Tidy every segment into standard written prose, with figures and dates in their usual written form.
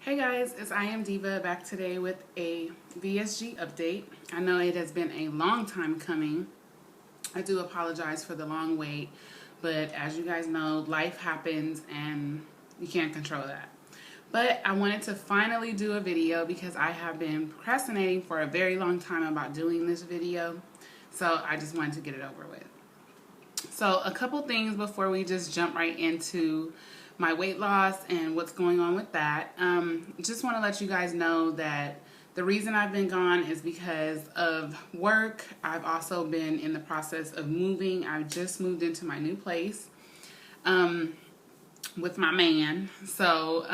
Hey guys, it's I Am Diva back today with a VSG update. I know it has been a long time coming. I do apologize for the long wait, but as you guys know, life happens and you can't control that. But I wanted to finally do a video because I have been procrastinating for a very long time about doing this video. So I just wanted to get it over with. So a couple things before we just jump right into my weight loss and what's going on with that. Just want to let you guys know that the reason I've been gone is because of work. I've also been in the process of moving. I just moved into my new place with my man. So,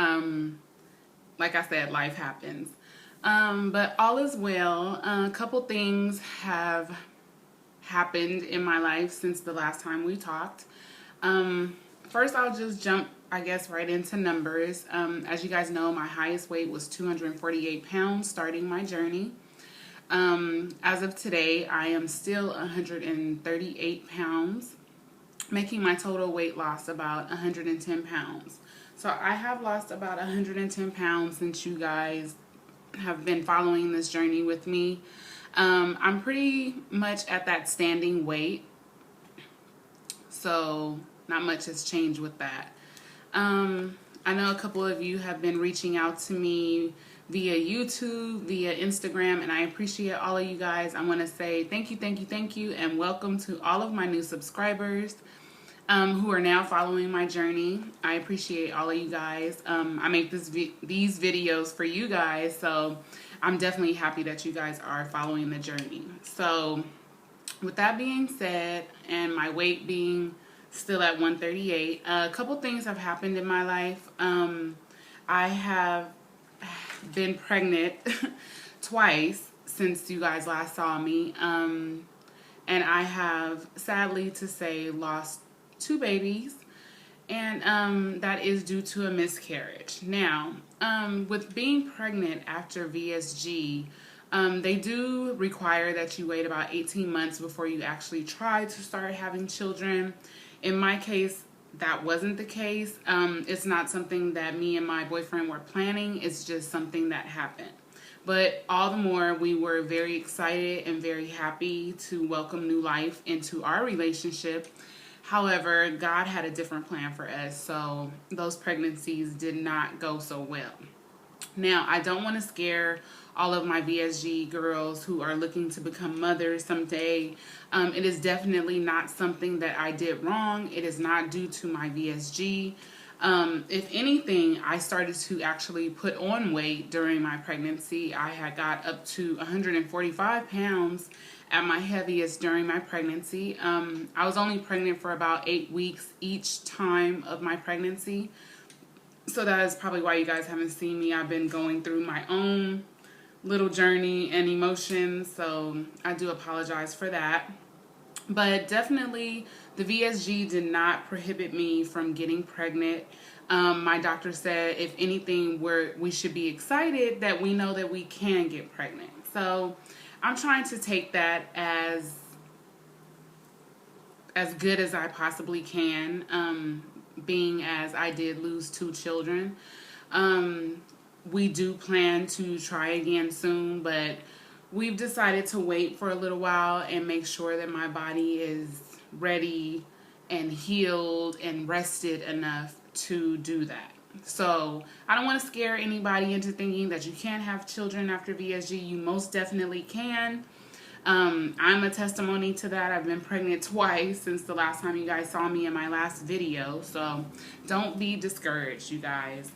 like I said, life happens. But all is well. A couple things have happened in my life since the last time we talked. First, I'll just jump, I guess, right into numbers. As you guys know, my highest weight was 248 pounds starting my journey. As of today, I am still 138 pounds, making my total weight loss about 110 pounds. So I have lost about 110 pounds since you guys have been following this journey with me. I'm pretty much at that standing weight, so not much has changed with that. I know a couple of you have been reaching out to me via YouTube, via Instagram, and I appreciate all of you guys. I want to say thank you, and welcome to all of my new subscribers who are now following my journey. I appreciate all of you guys. I make these videos for you guys, so I'm definitely happy that you guys are following the journey. So with that being said, and my weight being still at 138, a couple things have happened in my life. I have been pregnant twice since you guys last saw me, and I have, sadly to say, lost 2 babies, and that is due to a miscarriage. Now, with being pregnant after VSG, they do require that you wait about 18 months before you actually try to start having children. In my case, that wasn't the case. It's not something that me and my boyfriend were planning. It's just something that happened. But all the more, we were very excited and very happy to welcome new life into our relationship. However, God had a different plan for us, so those pregnancies did not go so well. Now, I don't want to scare all of my VSG girls who are looking to become mothers someday. It is definitely not something that I did wrong. It is not due to my VSG. If anything, I started to actually put on weight during my pregnancy. I had got up to 145 pounds at my heaviest during my pregnancy. I was only pregnant for about 8 weeks each time of my pregnancy. So that is probably why you guys haven't seen me. I've been going through my own little journey and emotions, so I do apologize for that. But definitely, the VSG did not prohibit me from getting pregnant. My doctor said, if anything, we should be excited that we know that we can get pregnant. So I'm trying to take that as good as I possibly can, being as I did lose 2 children. We do plan to try again soon, but we've decided to wait for a little while and make sure that my body is ready and healed and rested enough to do that. So I don't want to scare anybody into thinking that you can't have children after VSG. You most definitely can. I'm a testimony to that. I've been pregnant twice since the last time you guys saw me in my last video. So don't be discouraged, you guys.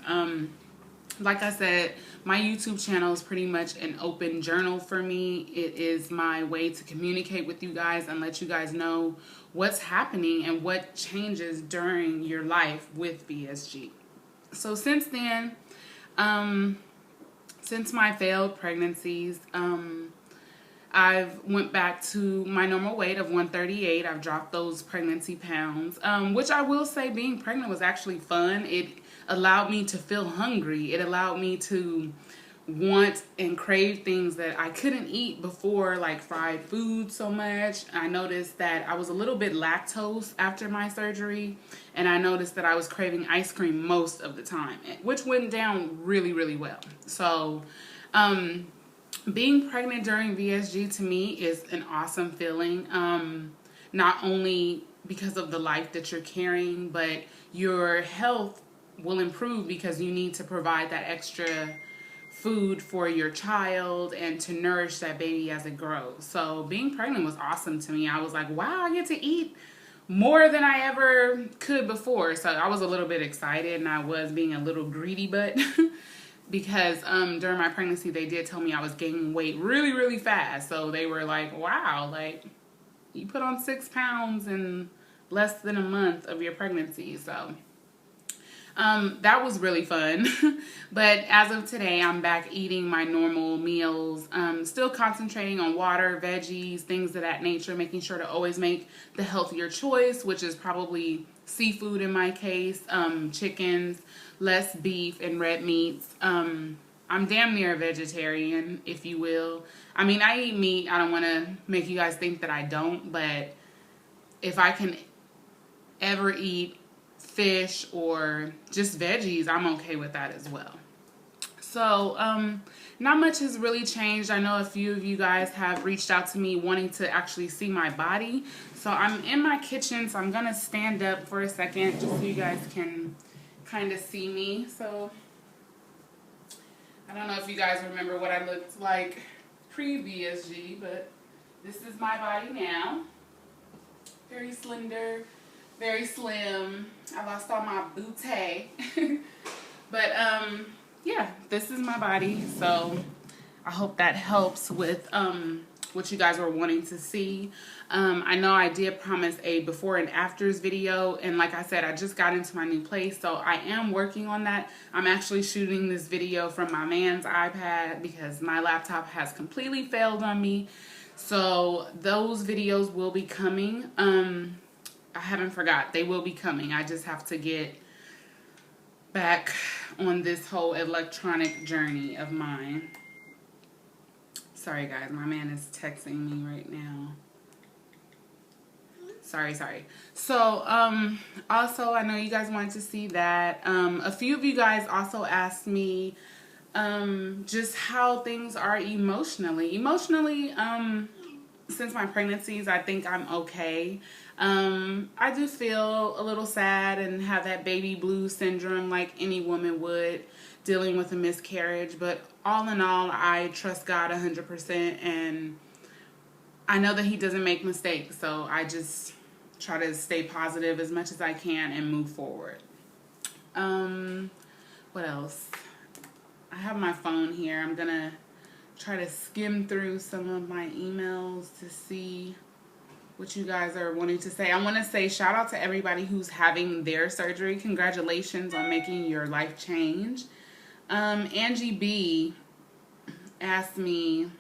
Like I said, my YouTube channel is pretty much an open journal for me. It is my way to communicate with you guys and let you guys know what's happening and what changes during your life with VSG. So since then, since my failed pregnancies, I've went back to my normal weight of 138. I've dropped those pregnancy pounds, which I will say being pregnant was actually fun. It allowed me to feel hungry. It allowed me to want and crave things that I couldn't eat before, like fried food so much. I noticed that I was a little bit lactose after my surgery, and I noticed that I was craving ice cream most of the time, which went down really, really well. So, being pregnant during VSG to me is an awesome feeling. Not only because of the life that you're carrying, but your health will improve because you need to provide that extra food for your child and to nourish that baby as it grows. So being pregnant was awesome to me. I was like, wow, I get to eat more than I ever could before. So I was a little bit excited, and I was being a little greedy, but because during my pregnancy, they did tell me I was gaining weight really, really fast. So they were like, wow, like you put on 6 pounds in less than a month of your pregnancy. So that was really fun. But as of today, I'm back eating my normal meals, still concentrating on water, veggies, things of that nature, making sure to always make the healthier choice, which is probably seafood in my case, chickens, less beef and red meats. I'm damn near a vegetarian, if you will. I mean, I eat meat. I don't want to make you guys think that I don't, but if I can ever eat fish or just veggies, I'm okay with that as well. So, not much has really changed. I know a few of you guys have reached out to me wanting to actually see my body. So I'm in my kitchen, so I'm going to stand up for a second just so you guys can kind of see me. So, I don't know if you guys remember what I looked like pre-VSG, but this is my body now. Very slender, very slim. I lost all my booty. But yeah, this is my body. So I hope that helps with what you guys were wanting to see. I know I did promise a before and afters video, and like I said, I just got into my new place, so I am working on that. I'm actually shooting this video from my man's iPad because my laptop has completely failed on me. So those videos will be coming. I haven't forgot. They will be coming. I just have to get back on this whole electronic journey of mine. Sorry, guys. My man is texting me right now. Sorry. So, also, I know you guys wanted to see that. A few of you guys also asked me just how things are emotionally. Since my pregnancies, I think I'm okay. I do feel a little sad and have that baby blues syndrome like any woman would dealing with a miscarriage. But all in all, I trust God 100%, and I know that He doesn't make mistakes. So I just try to stay positive as much as I can and move forward. What else? I have my phone here. I'm going to try to skim through some of my emails to see what you guys are wanting to say. I want to say shout out to everybody who's having their surgery. Congratulations on making your life change. Angie B asked me,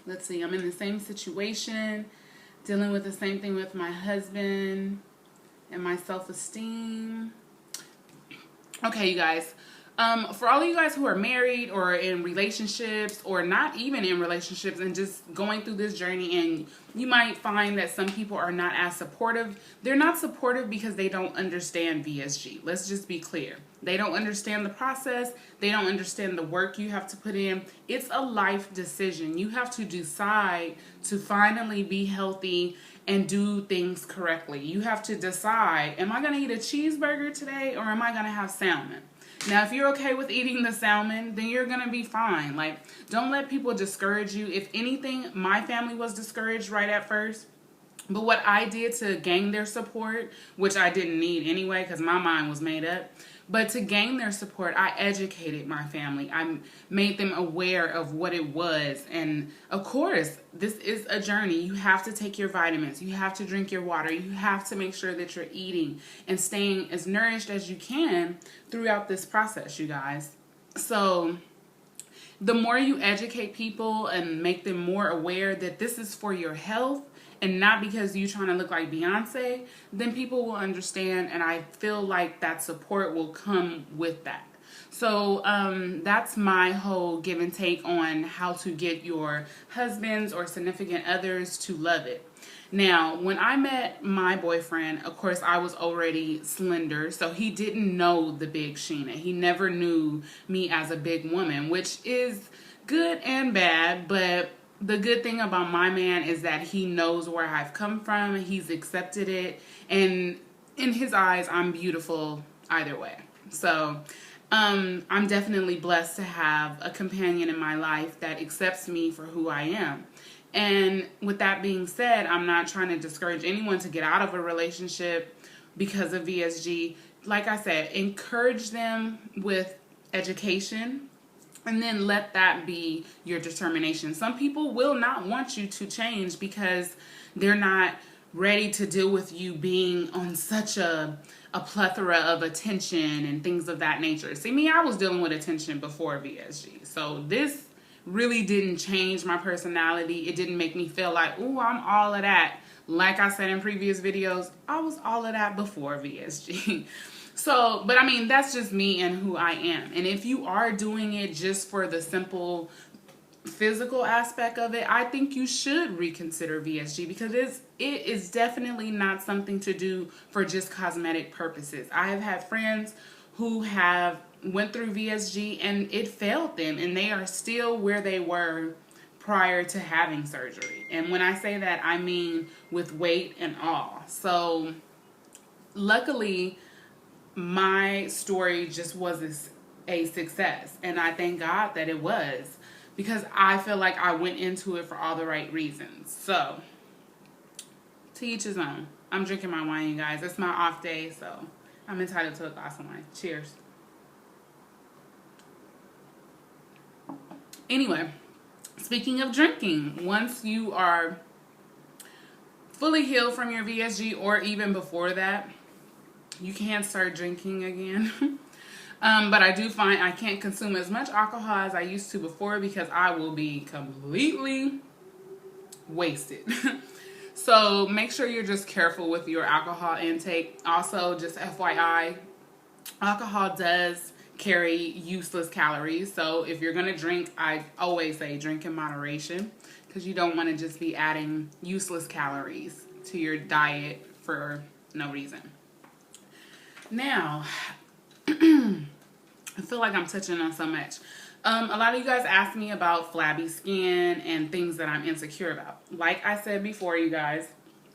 let's see, I'm in the same situation, dealing with the same thing with my husband and my self-esteem. Okay, you guys. For all of you guys who are married or in relationships or not even in relationships and just going through this journey, and you might find that some people are not as supportive. They're not supportive because they don't understand VSG. Let's just be clear. They don't understand the process. They don't understand the work you have to put in. It's a life decision. You have to decide to finally be healthy and do things correctly. You have to decide, am I going to eat a cheeseburger today or am I going to have salmon? Now, if you're okay with eating the salmon, then you're going to be fine. Like, don't let people discourage you. If anything, my family was discouraged right at first. But what I did to gain their support, which I didn't need anyway because my mind was made up, but to gain their support, I educated my family. I made them aware of what it was. And of course, this is a journey. You have to take your vitamins. You have to drink your water. You have to make sure that you're eating and staying as nourished as you can throughout this process, you guys. So the more you educate people and make them more aware that this is for your health, and not because you're trying to look like Beyonce, then people will understand, and I feel like that support will come with that. So that's my whole give and take on how to get your husbands or significant others to love it. Now, when I met my boyfriend, of course, I was already slender, so he didn't know the big Sheena. He never knew me as a big woman, which is good and bad, but the good thing about my man is that he knows where I've come from, he's accepted it, and in his eyes, I'm beautiful either way. So, I'm definitely blessed to have a companion in my life that accepts me for who I am. And with that being said, I'm not trying to discourage anyone to get out of a relationship because of VSG. Like I said, encourage them with education and then let that be your determination. Some people will not want you to change because they're not ready to deal with you being on such a plethora of attention and things of that nature. See, me, I was dealing with attention before VSG. So this really didn't change my personality. It didn't make me feel like, oh, I'm all of that. Like I said in previous videos, I was all of that before VSG. So, but I mean, that's just me and who I am. And if you are doing it just for the simple physical aspect of it, I think you should reconsider VSG because it is definitely not something to do for just cosmetic purposes. I have had friends who have went through VSG and it failed them, and they are still where they were prior to having surgery. And when I say that, I mean with weight and all. So luckily, my story just was a success, and I thank God that it was, because I feel like I went into it for all the right reasons. So, to each his own. I'm drinking my wine, you guys. It's my off day, so I'm entitled to a glass of wine. Cheers. Anyway, speaking of drinking, once you are fully healed from your VSG, or even before that, you can start drinking again. But I do find I can't consume as much alcohol as I used to before because I will be completely wasted. So make sure you're just careful with your alcohol intake. Also, just FYI, alcohol does carry useless calories. So if you're going to drink, I always say drink in moderation because you don't want to just be adding useless calories to your diet for no reason. Now, I feel like I'm touching on so much. A lot of you guys ask me about flabby skin and things that I'm insecure about. Like I said before, you guys,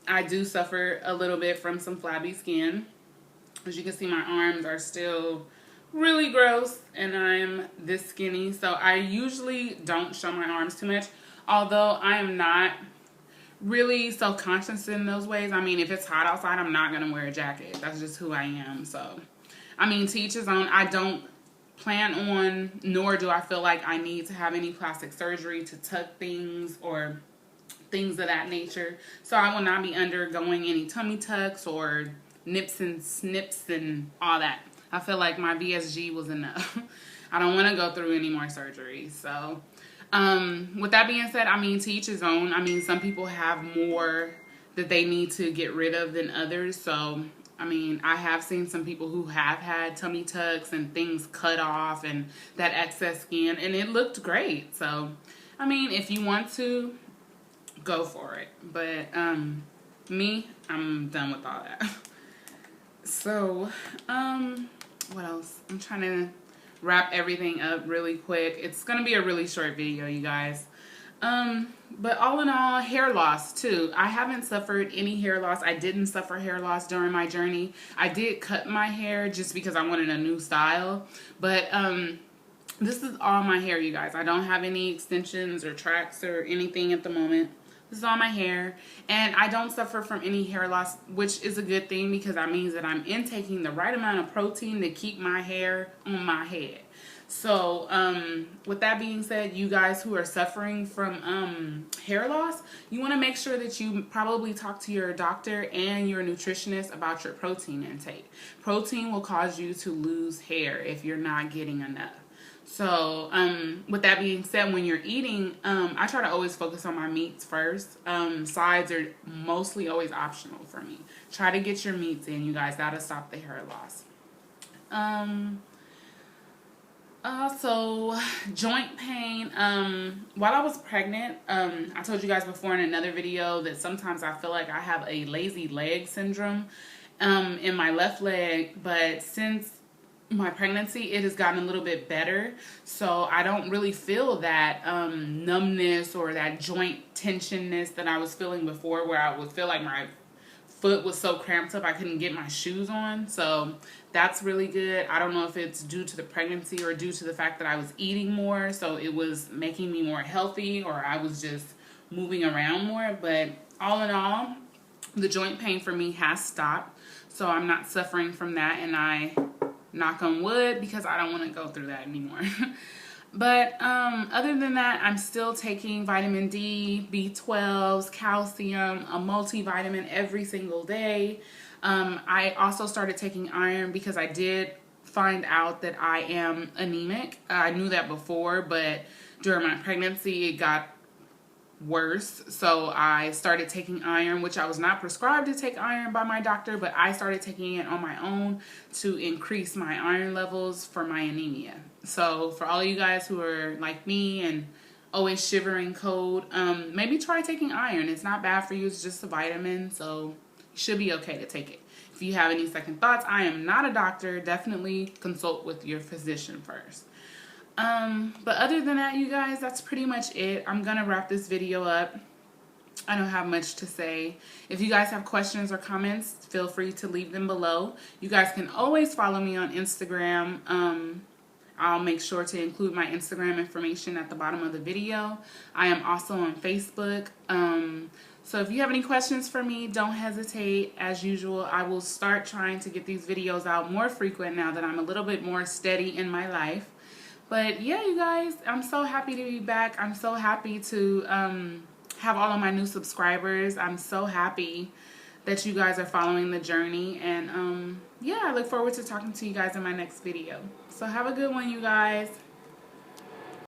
I do suffer a little bit from some flabby skin. As you can see, my arms are still really gross and I'm this skinny. So I usually don't show my arms too much, although I am not really self-conscious in those ways. I mean, if it's hot outside, I'm not going to wear a jacket. That's just who I am. So, I mean, to each his own. I don't plan on, nor do I feel like I need to have any plastic surgery to tuck things or things of that nature. So I will not be undergoing any tummy tucks or nips and snips and all that. I feel like my VSG was enough. I don't want to go through any more surgery. So with that being said, I mean, to each his own. I mean, some people have more that they need to get rid of than others. So I mean, I have seen some people who have had tummy tucks and things cut off and that excess skin, and it looked great. So, I mean, if you want to, go for it. But me, I'm done with all that. So, what else? I'm trying to wrap everything up really quick. It's going to be a really short video, you guys. But all in all, hair loss too. I haven't suffered any hair loss. I didn't suffer hair loss during my journey. I did cut my hair just because I wanted a new style. But this is all my hair, you guys. I don't have any extensions or tracks or anything at the moment. This is all my hair. And I don't suffer from any hair loss, which is a good thing because that means that I'm intaking the right amount of protein to keep my hair on my head. So, with that being said, you guys who are suffering from hair loss, you want to make sure that you probably talk to your doctor and your nutritionist about your protein intake. Protein will cause you to lose hair if you're not getting enough. So, with that being said, when you're eating, I try to always focus on my meats first. Sides are mostly always optional for me. Try to get your meats in, you guys. That'll stop the hair loss. So joint pain. While I was pregnant, I told you guys before in another video that sometimes I feel like I have a lazy leg syndrome, in my left leg. But since my pregnancy, it has gotten a little bit better. So I don't really feel that numbness or that joint tensionness that I was feeling before, where I would feel like my foot was so cramped up I couldn't get my shoes on. So that's really good. I don't know if it's due to the pregnancy or due to the fact that I was eating more, so it was making me more healthy, or I was just moving around more. But all in all, the joint pain for me has stopped, so I'm not suffering from that, and I knock on wood because I don't want to go through that anymore. But other than that, I'm still taking vitamin D, B12s, calcium, a multivitamin every single day. I also started taking iron because I did find out that I am anemic. I knew that before, but during my pregnancy, it got worse. So I started taking iron, which I was not prescribed to take iron by my doctor, but I started taking it on my own to increase my iron levels for my anemia. So for all you guys who are like me and always shivering cold, maybe try taking iron. It's not bad for you. It's just a vitamin, so you should be okay to take it. If you have any second thoughts, I am not a doctor. Definitely consult with your physician first. But other than that, you guys, that's pretty much it. I'm gonna wrap this video up. I don't have much to say. If you guys have questions or comments, feel free to leave them below. You guys can always follow me on Instagram. I'll make sure to include my Instagram information at the bottom of the video. I am also on Facebook. So if you have any questions for me, don't hesitate. As usual, I will start trying to get these videos out more frequent now that I'm a little bit more steady in my life. But yeah, you guys, I'm so happy to be back. I'm so happy to have all of my new subscribers. I'm so happy that you guys are following the journey. And yeah, I look forward to talking to you guys in my next video. So have a good one, you guys.